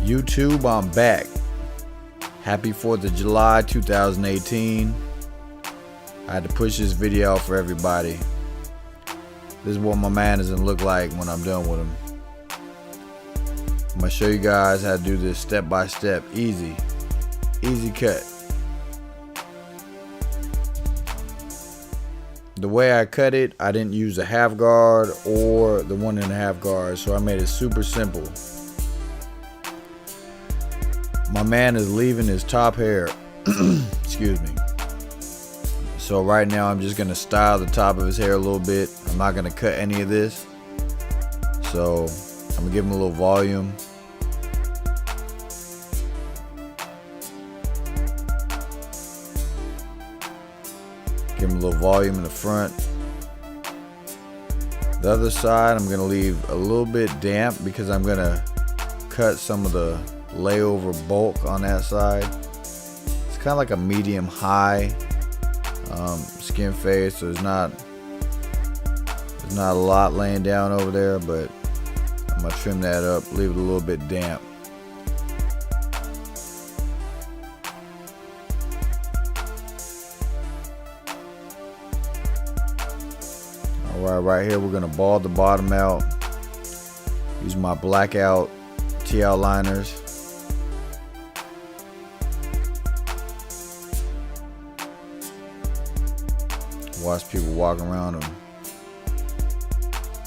YouTube, I'm back. Happy 4th of July 2018. I had to push this video out for everybody. This is what my man doesn't look like when I'm done with him. I'm gonna show you guys how to do this step by step. Easy cut. The way I cut it, I didn't use a half guard or the 1.5 guard, so I made it super simple. My man is leaving his top hair. Excuse me. So right now I'm just gonna style the top of his hair a little bit. I'm not gonna cut any of this. So I'm gonna give him a little volume. Give him a little volume in the front. The other side I'm gonna leave a little bit damp because I'm gonna cut some of the layover bulk on that side. It's kind of like a medium high skin fade, so there's not a lot laying down over there, but I'm gonna trim that up, leave it a little bit damp. Alright, right here we're gonna bald the bottom out. Use my blackout TL liners. Watch people walk around them.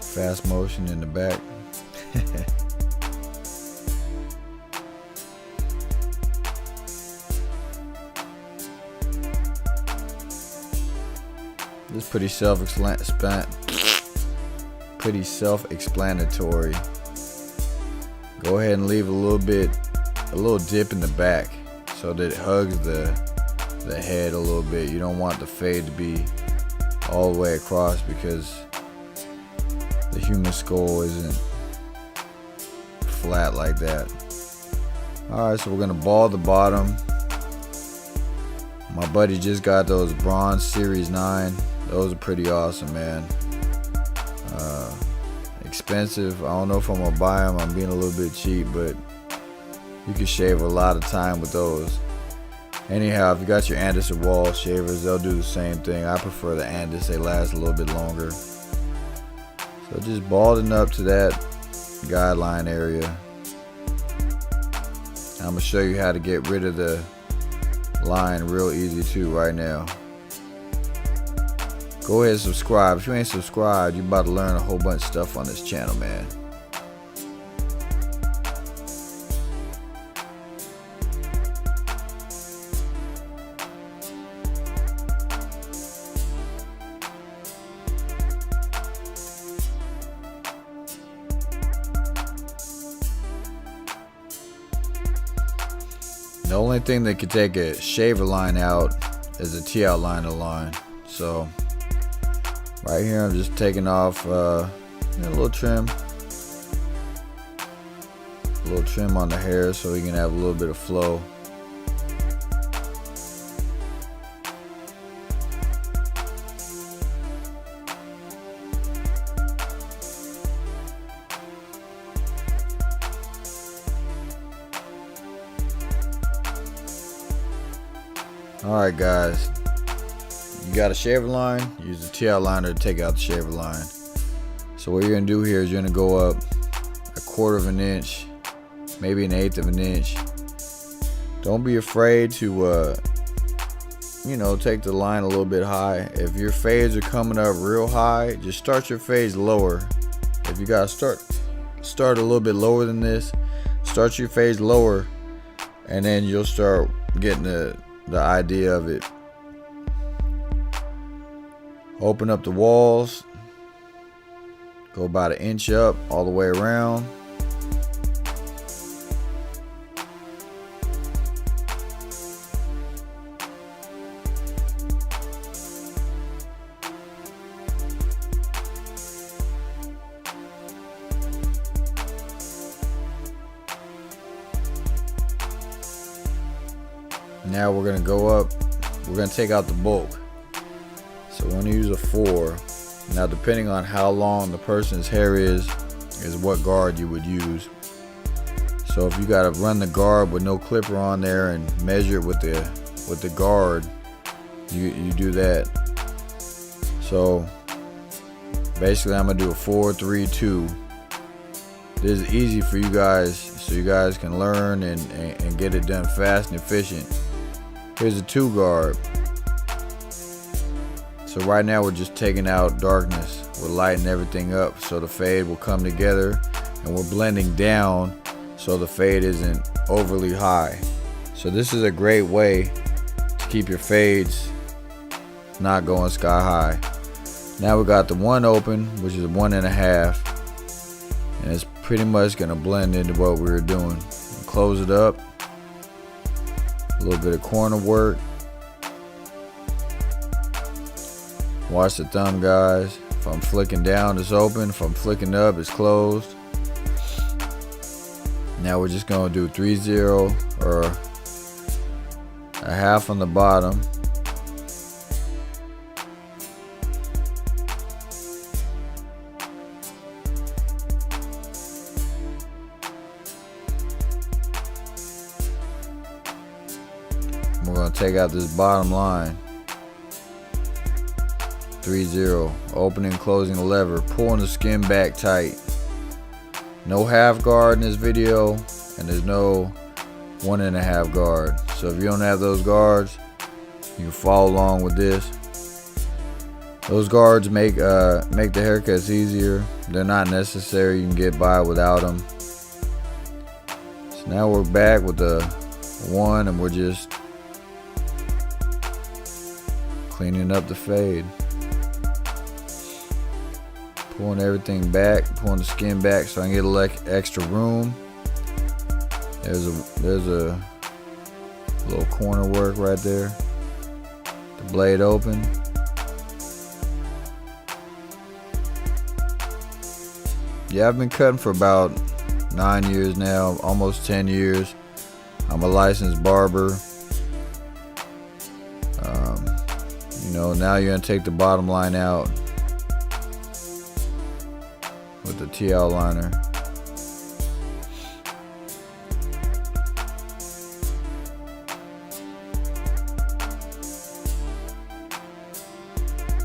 Fast motion in the back. This is pretty self-explanatory. Go ahead and leave a little dip in the back so that it hugs the head a little bit. You don't want the fade to be all the way across because the human skull isn't flat like that. Alright, so we're gonna bald the bottom. My buddy just got those bronze series 9. Those are pretty awesome, man. Expensive. I don't know if I'm gonna buy them. I'm being a little bit cheap, but you can shave a lot of time with those. Anyhow, if you got your Anderson wall shavers, they'll do the same thing. I prefer the Andis. They last a little bit longer. So just balding up to that guideline area. I'm gonna show you how to get rid of the line real easy too right now. Go ahead and subscribe. If you ain't subscribed, you're about to learn a whole bunch of stuff on this channel, man. The only thing that could take a shaver line out is a TL liner line. So right here I'm just taking off a little trim on the hair so we can have a little bit of flow. Alright guys, you got a shaver line, use the TL liner to take out the shaver line. So what you're going to do here is you're going to go up 1/4 of an inch, maybe 1/8 of an inch. Don't be afraid to take the line a little bit high. If your fades are coming up real high, just start your fades lower. If you got to start a little bit lower than this, start your fades lower, and then you'll start getting the idea of it. Open up the walls, go about 1 inch up all the way around. Now we're gonna go up, we're gonna take out the bulk. So we're gonna use a 4. Now depending on how long the person's hair is what guard you would use. So if you gotta run the guard with no clipper on there and measure it with the guard, you do that. So basically I'm gonna do a 4-3-2. This is easy for you guys, so you guys can learn and get it done fast and efficient. Here's a 2 guard. So right now we're just taking out darkness. We're lighting everything up so the fade will come together, and we're blending down so the fade isn't overly high. So this is a great way to keep your fades not going sky high. Now we got the 1 open, which is 1.5, and it's pretty much gonna blend into what we were doing. Close it up. A little bit of corner work. Watch the thumb, guys. If I'm flicking down, it's open. If I'm flicking up, it's closed. Now we're just gonna do 3-0 or a half on the bottom. We're gonna take out this bottom line. 3-0, opening, closing the lever, pulling the skin back tight. No half guard in this video, and there's no 1.5 guard. So if you don't have those guards, you can follow along with this. Those guards make the haircuts easier. They're not necessary. You can get by without them. So now we're back with the 1, and we're just cleaning up the fade. Pulling everything back, pulling the skin back so I can get a little extra room. There's a little corner work right there. The blade open. Yeah, I've been cutting for about 9 years now, almost 10 years. I'm a licensed barber. Now you're gonna take the bottom line out with the TL liner.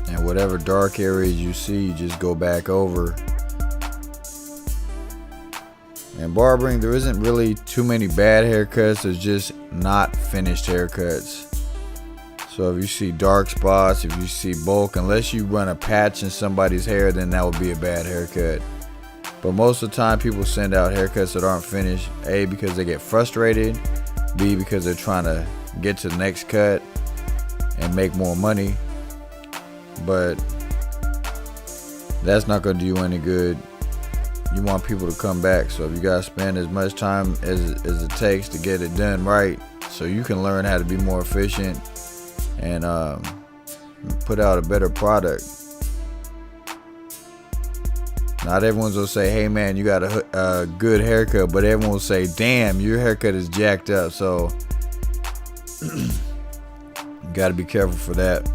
And whatever dark areas you see, you just go back over. And barbering, there isn't really too many bad haircuts. There's just not finished haircuts. So if you see dark spots, if you see bulk, unless you run a patch in somebody's hair, then that would be a bad haircut. But most of the time people send out haircuts that aren't finished, A, because they get frustrated, B, because they're trying to get to the next cut and make more money. But that's not going to do you any good. You want people to come back. So if you got to spend as much time as it takes to get it done right, so you can learn how to be more efficient and put out a better product. Not everyone's gonna say, hey man, you got a good haircut, but everyone will say, damn, your haircut is jacked up. So you gotta be careful for that.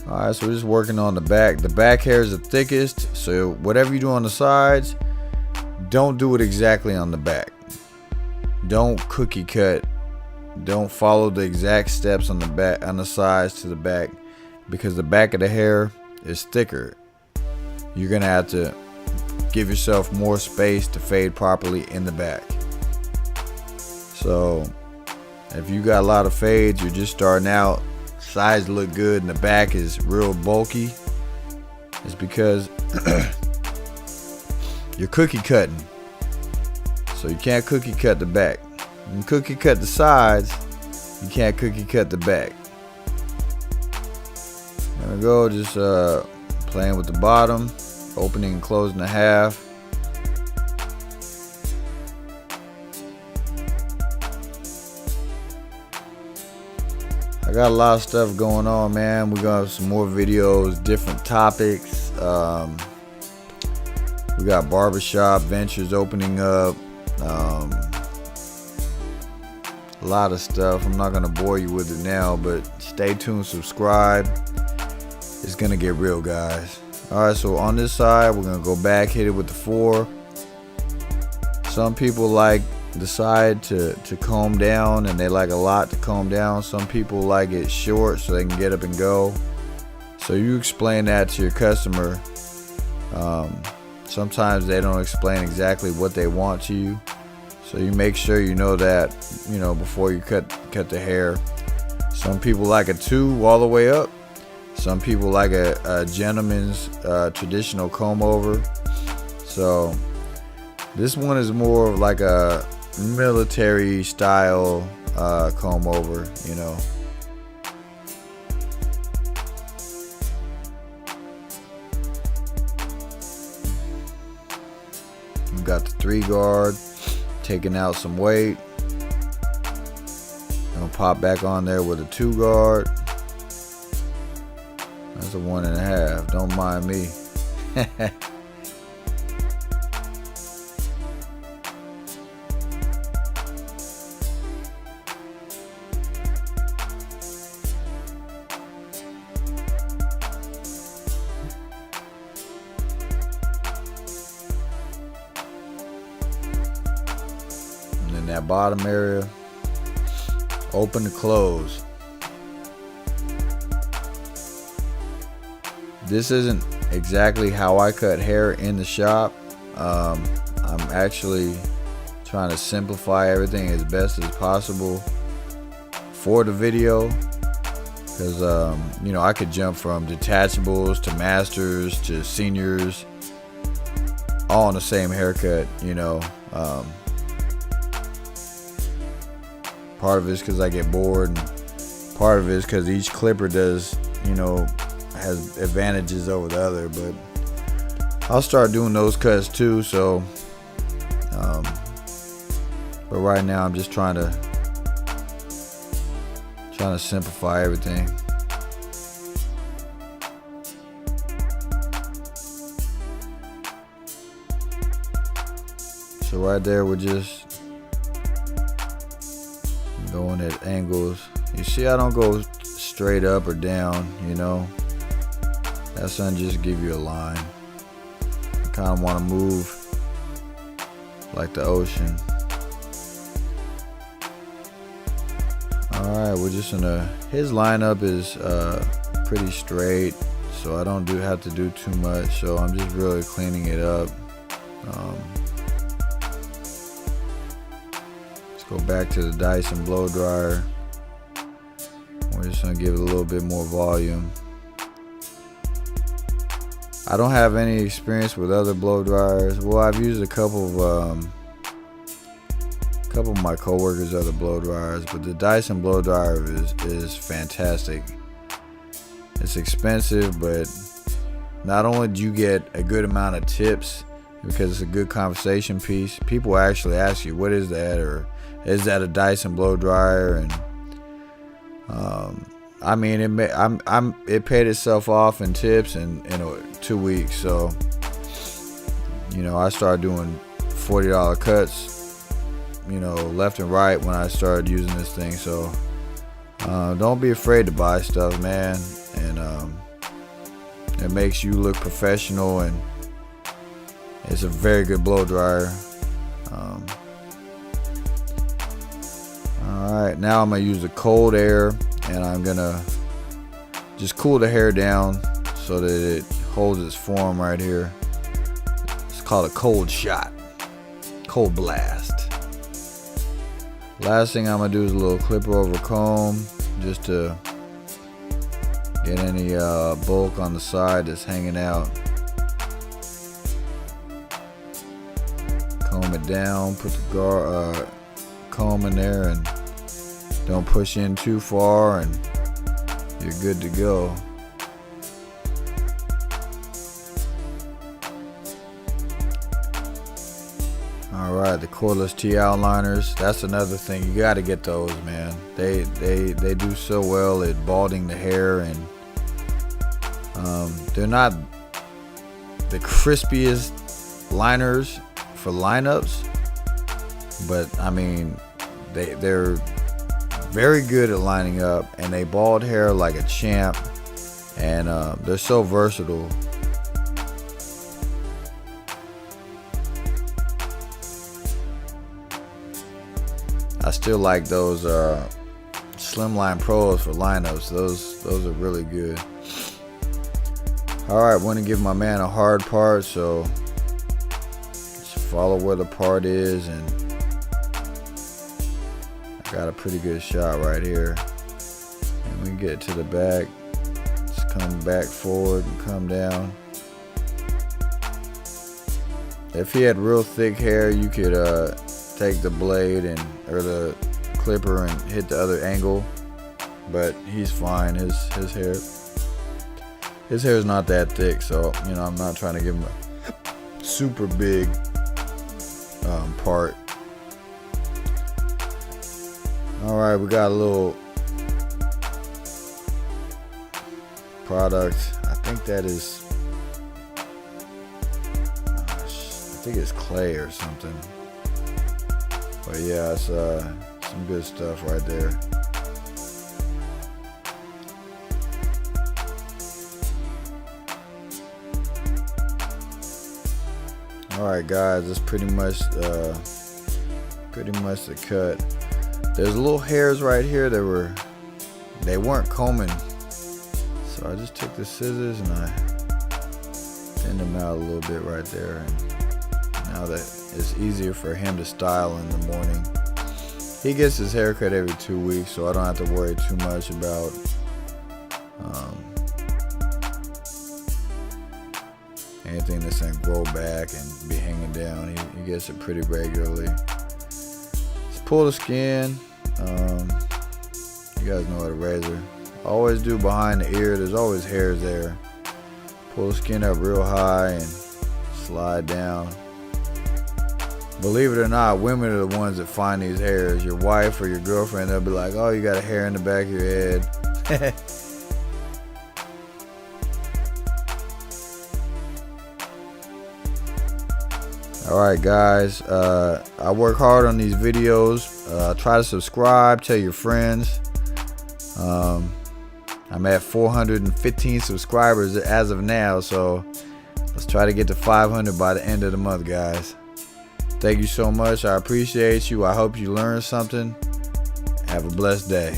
Alright, so we're just working on the back. The back hair is the thickest, so whatever you do on the sides, don't do it exactly on the back. Don't cookie cut. Don't follow the exact steps on the back, on the sides to the back, because the back of the hair is thicker. You're gonna have to give yourself more space to fade properly in the back. So if you got a lot of fades, you're just starting out, sides look good and the back is real bulky, it's because you're cookie cutting. So you can't cookie cut the back. You can cookie cut the sides, you can't cookie cut the back. There we go, just playing with the bottom, opening and closing the half. I got a lot of stuff going on, man. We're gonna have some more videos, different topics. We got barbershop ventures opening up. A lot of stuff. I'm not gonna bore you with it now, but stay tuned, subscribe. It's gonna get real, guys. Alright, so on this side we're gonna go back, hit it with the 4, Some people decide to comb down, and they like a lot to comb down. Some people like it short so they can get up and go. So you explain that to your customer. Sometimes they don't explain exactly what they want to you, so you make sure you know that, before you cut the hair. Some people like a 2 all the way up. Some people like a gentleman's traditional comb over. So this one is more of like a military style comb over, We've got the 3 guard, taking out some weight. Gonna pop back on there with a 2 guard. That's a 1.5. Don't mind me. And then that bottom area, open to close. This isn't exactly how I cut hair in the shop. I'm actually trying to simplify everything as best as possible for the video, because I could jump from detachables to masters to seniors all in the same haircut. Part of it is because I get bored, and part of it is because each clipper does, has advantages over the other. But I'll start doing those cuts too. So, but right now I'm just trying to simplify everything. So right there, we're just going at angles. You see, I don't go straight up or down, That's gonna just give you a line. You kind of want to move like the ocean. Alright, we're just gonna, his lineup is pretty straight, so I don't have to do too much, so I'm just really cleaning it up. Let's go back to the Dyson blow dryer. We're just gonna give it a little bit more volume. I don't have any experience with other blow dryers. Well, I've used a couple of my coworkers' other blow dryers, but the Dyson blow dryer is fantastic. It's expensive, but not only do you get a good amount of tips because it's a good conversation piece. People actually ask you, "What is that?" or "Is that a Dyson blow dryer?" And it paid itself off in tips in 2 weeks. So, I started doing $40 cuts, left and right when I started using this thing. So, don't be afraid to buy stuff, man. And it makes you look professional, and it's a very good blow dryer. Alright, now I'm going to use the cold air, and I'm going to just cool the hair down so that it holds its form right here. It's called a cold shot, cold blast. Last thing I'm going to do is a little clipper over comb, just to get any bulk on the side that's hanging out. Comb it down, put the comb in there, and don't push in too far, and you're good to go. Alright, the cordless T-outliners, that's another thing. You got to get those, man. They do so well at balding the hair, and they're not the crispiest liners for lineups, but I mean, they're very good at lining up, and they bald hair like a champ, and they're so versatile. I still like those Slimline Pros for lineups. Those are really good. Alright, want to give my man a hard part, so just follow where the part is, and I got a pretty good shot right here. And we get to the back, just come back forward and come down. If he had real thick hair, you could take the blade or the clipper and hit the other angle, but he's fine. His hair is not that thick, so I'm not trying to give him a super big part. All right, we got a little product. I think that is, I think it's clay or something. But yeah, it's some good stuff right there. Alright guys, that's pretty much the cut. There's little hairs right here that they weren't combing. So I just took the scissors and I thinned them out a little bit right there. And now that it's easier for him to style in the morning. He gets his hair cut every 2 weeks, so I don't have to worry too much about anything that's gonna grow back and be hanging down. He gets it pretty regularly. Just pull the skin. You guys know how to razor. Always do behind the ear. There's always hairs there. Pull the skin up real high and slide down. Believe it or not, women are the ones that find these hairs. Your wife or your girlfriend, they'll be like, oh, you got a hair in the back of your head. Alright guys, I work hard on these videos. Try to subscribe, tell your friends. I'm at 415 subscribers as of now, so let's try to get to 500 by the end of the month, guys. Thank you so much. I appreciate you. I hope you learned something. Have a blessed day.